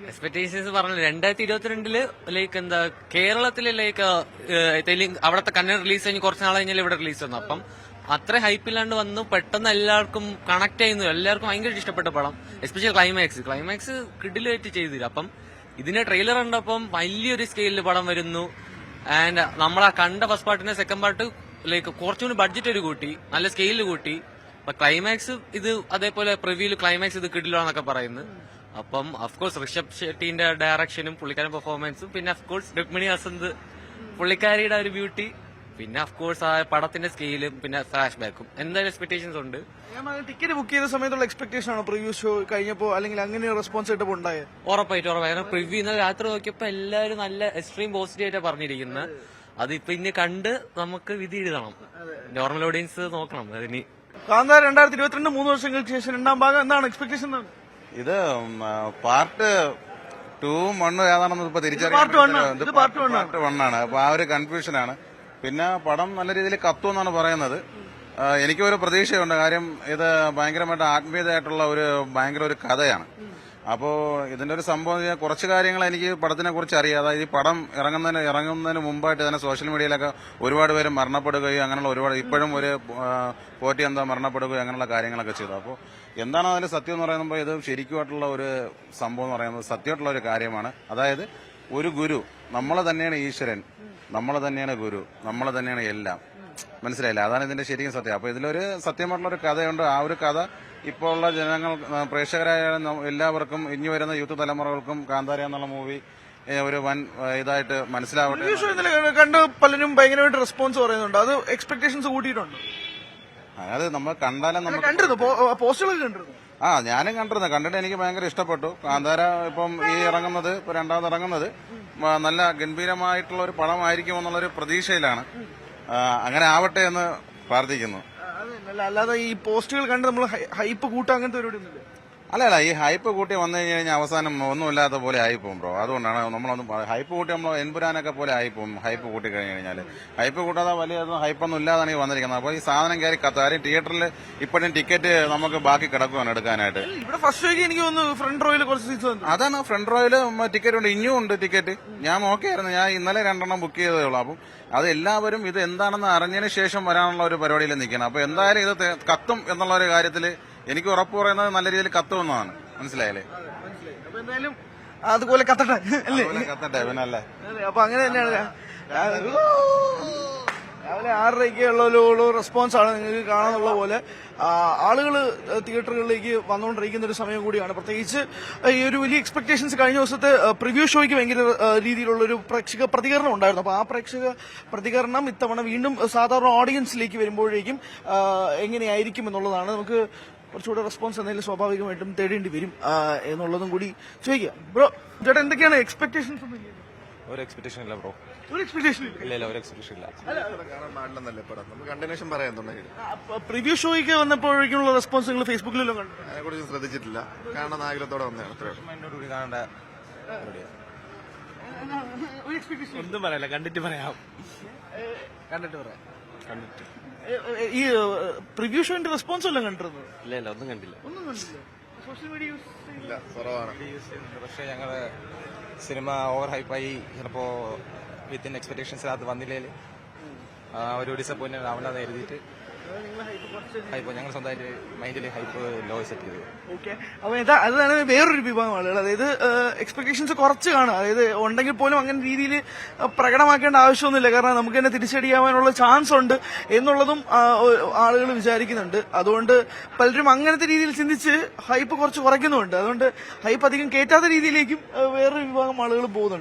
Expectations പറഞ്ഞു 2022 like എന്താ കേരളത്തില് ലൈക്ക് തെലുങ്ക് അവിടത്തെ കന്നഡ റിലീസ് കഴിഞ്ഞ് കുറച്ച് നാൾ കഴിഞ്ഞാൽ ഇവിടെ റിലീസ് വന്നു. അപ്പം അത്ര ഹൈപ്പില്ലാണ്ട് വന്നു പെട്ടെന്ന് എല്ലാവർക്കും കണക്ട് ചെയ്യുന്നു. എല്ലാവർക്കും ഭയങ്കര ഇഷ്ടപ്പെട്ട പടം. എസ്പെഷ്യലി ക്ലൈമാക്സ് കിഡിലായിട്ട് ചെയ്തില്ല. അപ്പം ഇതിന്റെ ട്രെയിലർ കണ്ടപ്പം വലിയൊരു സ്കെയിലിൽ പടം വരുന്നു. ആൻഡ് നമ്മളാ കണ്ട ഫസ്റ്റ് പാർട്ടിന്റെ സെക്കൻഡ് പാർട്ട് ലൈക്ക് കുറച്ചുകൂടി ബഡ്ജറ്റ് ഒരു കൂട്ടി, നല്ല സ്കെയിലിൽ കൂട്ടി. അപ്പൊ ക്ലൈമാക്സ് ഇത് അതേപോലെ പ്രിവ്യൂല് ക്ലൈമാക്സ് ഇത് കിടിലാന്നൊക്കെ പറയുന്നു. അപ്പം അഫ്കോഴ്സ് ഋഷഭ് ഷെട്ടിന്റെ ഡയറക്ഷനും പുള്ളിക്കാരൻ പെർഫോമൻസും പിന്നെ അഫ്കോഴ്സ് രുക്മിണി ഹസന്ത് പുള്ളിക്കാരിയുടെ ഒരു ബ്യൂട്ടി, പിന്നെ അഫ്കോഴ്സ് ആ പടത്തിന്റെ സ്കെയിലും പിന്നെ ഫ്ലാഷ് ബാക്കും എന്തായാലും എക്സ്പെക്ടേഷൻസ് ഉണ്ട്. ടിക്കറ്റ് ബുക്ക് ചെയ്ത സമയത്തുള്ള എക്സ്പെക്ടേഷൻ ആണോ പ്രിവ്യൂ ഷോ കഴിഞ്ഞപ്പോ അല്ലെങ്കിൽ അങ്ങനെ റെസ്പോൺസ് ആയിട്ട് ഉണ്ടായത്? ഉറപ്പായിട്ടും. കാരണം പ്രിവ്യൂ ഇന്നലെ രാത്രി നോക്കിയപ്പോ എല്ലാവരും നല്ല എക്സ്ട്രീം പോസിറ്റീവ് ആയിട്ടാണ് പറഞ്ഞിരിക്കുന്നത്. അതിപ്പോ ഇനി കണ്ട് നമുക്ക് വിധി എഴുതണം. നോർമൽ ഓഡിയൻസ് നോക്കണം അതിന്. കാന്താര 2022 3 വർഷങ്ങൾക്ക് ശേഷം രണ്ടാം ഭാഗം എന്താണ് എക്സ്പെക്ടേഷൻ? ഇത് പാർട്ട് 2ഉം 1ഉം ഏതാണെന്ന് ഇപ്പൊ തിരിച്ചറിയാൻ പാർട്ട് 1 അപ്പൊ ആ ഒരു കൺഫ്യൂഷനാണ്. പിന്നെ പടം നല്ല രീതിയിൽ കത്തുമെന്നാണ് പറയുന്നത്. എനിക്കൊരു പ്രതീക്ഷയുണ്ട്. കാര്യം ഇത് ഭയങ്കരമായിട്ട് ആത്മീയതയായിട്ടുള്ള ഭയങ്കര ഒരു കഥയാണ്. അപ്പോ ഇതിന്റെ ഒരു സംഭവം കുറച്ച് കാര്യങ്ങൾ എനിക്ക് പടത്തിനെ കുറിച്ച് അറിയാം. അതായത് ഈ പടം ഇറങ്ങുന്നതിന് മുമ്പായിട്ട് തന്നെ സോഷ്യൽ മീഡിയയിലൊക്കെ ഒരുപാട് പേര് മരണപ്പെടുകയും അങ്ങനെയുള്ള ഒരുപാട് ഇപ്പോഴും ഒരു പോറ്റി മരണപ്പെടുകയും അങ്ങനെയുള്ള കാര്യങ്ങളൊക്കെ ചെയ്തു. അപ്പോൾ എന്താണ് അതിൽ സത്യം എന്ന് പറയുമ്പോൾ ഇത് ശരിക്കുമായിട്ടുള്ള ഒരു സംഭവം എന്ന് പറയുന്നത് സത്യമായിട്ടുള്ള ഒരു കാര്യമാണ്. അതായത് ഒരു ഗുരു, നമ്മൾ തന്നെയാണ് ഈശ്വരൻ, നമ്മൾ തന്നെയാണ് ഗുരു, നമ്മൾ തന്നെയാണ് എല്ലാം. മനസ്സിലായില്ല? അതാണ് ഇതിന്റെ ശരിക്കും സത്യം. അപ്പൊ ഇതിലൊരു സത്യമായിട്ടുള്ള ഒരു കഥയുണ്ട്. ആ ഒരു കഥ ഇപ്പോൾ ഉള്ള ജനങ്ങൾ, പ്രേക്ഷകരായ എല്ലാവർക്കും, ഇനി വരുന്ന യൂത്ത് തലമുറകൾക്കും കാന്താര എന്നുള്ള മൂവി ഒരു വൻ ഇതായിട്ട് മനസ്സിലാവട്ടെ. കണ്ട് പലരും ഭയങ്കരമായിട്ട് റെസ്പോൺസ് പറയുന്നുണ്ട്. അത് എക്സ്പെക്ടേഷൻസ് കൂട്ടിയിട്ടുണ്ട്. അത് നമ്മൾ കണ്ടാലും പോസ്റ്ററുകൾ കണ്ടിരുന്നു. ഞാനും കണ്ടിട്ട് എനിക്ക് ഭയങ്കര ഇഷ്ടപ്പെട്ടു. കാന്താര ഇപ്പം ഇറങ്ങുന്നത് രണ്ടാമത് ഇറങ്ങുന്നത് നല്ല ഗംഭീരമായിട്ടുള്ള ഒരു പടമായിരിക്കും എന്നുള്ളൊരു പ്രതീക്ഷയിലാണ്. അങ്ങനെ ആവട്ടെ എന്ന് പ്രാർത്ഥിക്കുന്നു. അല്ലാതെ ഈ പോസ്റ്റുകൾ കണ്ട് നമ്മൾ ഹൈപ്പ് കൂട്ടാ അങ്ങനത്തെ പരിപാടി ഒന്നുമില്ല. അല്ല, ഈ ഹൈപ്പ് കൂട്ടി വന്നു കഴിഞ്ഞാൽ അവസാനം ഒന്നുമില്ലാത്ത പോലെ ആയിപ്പോകും ബ്രോ. അതുകൊണ്ടാണ് ഹൈപ്പ് കൂട്ടി നമ്മൾ എൻപുരാനൊക്കെ പോലെ ആയിപ്പോകും. ഹൈപ്പ് കൂട്ടി കഴിഞ്ഞു കഴിഞ്ഞാൽ ഹൈപ്പ് കൂട്ടാതെ വലിയ ഹൈപ്പൊന്നും ഇല്ലാതാണ് ഈ വന്നിരിക്കുന്നത്. അപ്പോൾ ഈ സാധനം കയറി കാര്യം തിയേറ്ററിൽ ഇപ്പോഴും ടിക്കറ്റ് നമുക്ക് ബാക്കി കിടക്കുവാണ് എടുക്കാനായിട്ട്. ഇവിടെ ഫസ്റ്റ് ഷോയ്ക്ക് എനിക്ക് തോന്നുന്നു ഫ്രണ്ട് റോയിൽ കുറച്ച് സീറ്റ്സ് ഉണ്ട്. അതാണ് ഫ്രണ്ട് റോയില് ടിക്കറ്റ് ഉണ്ട്, ഇനിയും ഉണ്ട് ടിക്കറ്റ്. ഞാൻ നോക്കിയായിരുന്നു, ഞാൻ ഇന്നലെ 2 ബുക്ക് ചെയ്തേ ഉള്ളൂ. അപ്പം അത് എല്ലാവരും ഇത് എന്താണെന്ന് അറിഞ്ഞതിന് ശേഷം വരാനുള്ള ഒരു പരിപാടിയിൽ നിൽക്കണം. അപ്പൊ എന്തായാലും ഇത് കത്തും എന്നുള്ള ഒരു കാര്യത്തിൽ എനിക്ക് ഉറപ്പ് പറയുന്നത് നല്ല രീതിയിൽ കത്തുമെന്നാണ്. മനസ്സിലായല്ലേ? അപ്പൊ എന്തായാലും അതുപോലെ കത്തട്ടെ അല്ലേ? കത്തട്ടെ പിന്നല്ലേ. അപ്പൊ അങ്ങനെ തന്നെയാണ്. രാവിലെ 6:30 റെസ്പോൺസ് ആണ് നിങ്ങൾക്ക് കാണാനുള്ള പോലെ. ആളുകൾ തിയേറ്ററുകളിലേക്ക് വന്നുകൊണ്ടിരിക്കുന്ന ഒരു സമയം കൂടിയാണ്. പ്രത്യേകിച്ച് ഈ ഒരു വലിയ എക്സ്പെക്ടേഷൻസ് കഴിഞ്ഞ ദിവസത്തെ പ്രിവ്യൂ ഷോയ്ക്ക് ഭയങ്കര രീതിയിലുള്ള ഒരു പ്രേക്ഷക പ്രതികരണം ഉണ്ടായിരുന്നു. അപ്പൊ ആ പ്രേക്ഷക പ്രതികരണം ഇത്തവണ വീണ്ടും സാധാരണ ഓഡിയൻസിലേക്ക് വരുമ്പോഴേക്കും എങ്ങനെയായിരിക്കും എന്നുള്ളതാണ്. നമുക്ക് കുറച്ചുകൂടെ റെസ്പോൺസ് എന്തെങ്കിലും സ്വാഭാവികമായിട്ടും തേടേണ്ടി വരും എന്നുള്ളതും കൂടി ചോദിക്കാം. ബ്രോ ചേട്ടാ, എന്തൊക്കെയാണ് എക്സ്പെക്ടേഷൻസ്? ഒരു എക്സ്പെക്ടേഷൻ ഇല്ല ബ്രോ. ഒരു എക്സ്പെക്ടേഷൻ ഇല്ല, ഒരു എക്സ്പെക്ടേഷൻ ഇല്ല. പ്രിവ്യൂ ഷോയ്ക്ക് വന്നപ്പോഴേക്കുള്ള റെസ്പോൺസ് നിങ്ങൾ ഫേസ്ബുക്കിലല്ലോ കണ്ടു? അതിനെക്കുറിച്ച് ശ്രദ്ധിച്ചിട്ടില്ല. കാണാൻ ആഗ്രഹത്തോടെ വന്നതാണ്. കാണേണ്ട ഒന്നും പറയല്ല, കണ്ടിട്ട് പറയാം. ഈ പ്രിവ്യൂ ഷോന്റെ റെസ്പോൺസ് എല്ലാം കണ്ടിരുന്നു? ഇല്ല, ഒന്നും കണ്ടില്ല. സോഷ്യൽ മീഡിയ യൂസ് ഇല്ല, കുറവാണ്. പക്ഷേ ഞങ്ങള് സിനിമ ഓവർ ഹൈപ്പായി ചിലപ്പോ വിത്തിൻ എക്സ്പെക്ടേഷൻസ് അത് വന്നില്ലേല് ഒരു ഡിസപ്പോയിന്റ്മെന്റ് ആവണ്ടെന്ന് എഴുതിയിട്ട് ഹൈപ്പ് ഞങ്ങൾ സ്വന്തമായിട്ട് മൈൻഡിൽ ഹൈപ്പ് ലോ സെറ്റ് ചെയ്തു. ഓക്കെ, അപ്പൊ അതാണ് വേറൊരു വിഭാഗം ആളുകൾ. അതായത് എക്സ്പെക്ടേഷൻസ് കുറച്ച് കാണുക. അതായത് ഉണ്ടെങ്കിൽ പോലും അങ്ങനെ രീതിയിൽ പ്രകടമാക്കേണ്ട ആവശ്യമൊന്നുമില്ല. കാരണം നമുക്ക് തന്നെ തിരിച്ചടിയാവാനുള്ള ചാൻസ് ഉണ്ട് എന്നുള്ളതും ആളുകൾ വിചാരിക്കുന്നുണ്ട്. അതുകൊണ്ട് പലരും അങ്ങനത്തെ രീതിയിൽ ചിന്തിച്ച് ഹൈപ്പ് കുറച്ച് കുറയ്ക്കുന്നുമുണ്ട്. അതുകൊണ്ട് ഹൈപ്പ് അധികം കയറ്റാത്ത രീതിയിലേക്കും വേറൊരു വിഭാഗം ആളുകൾ പോകുന്നുണ്ട്.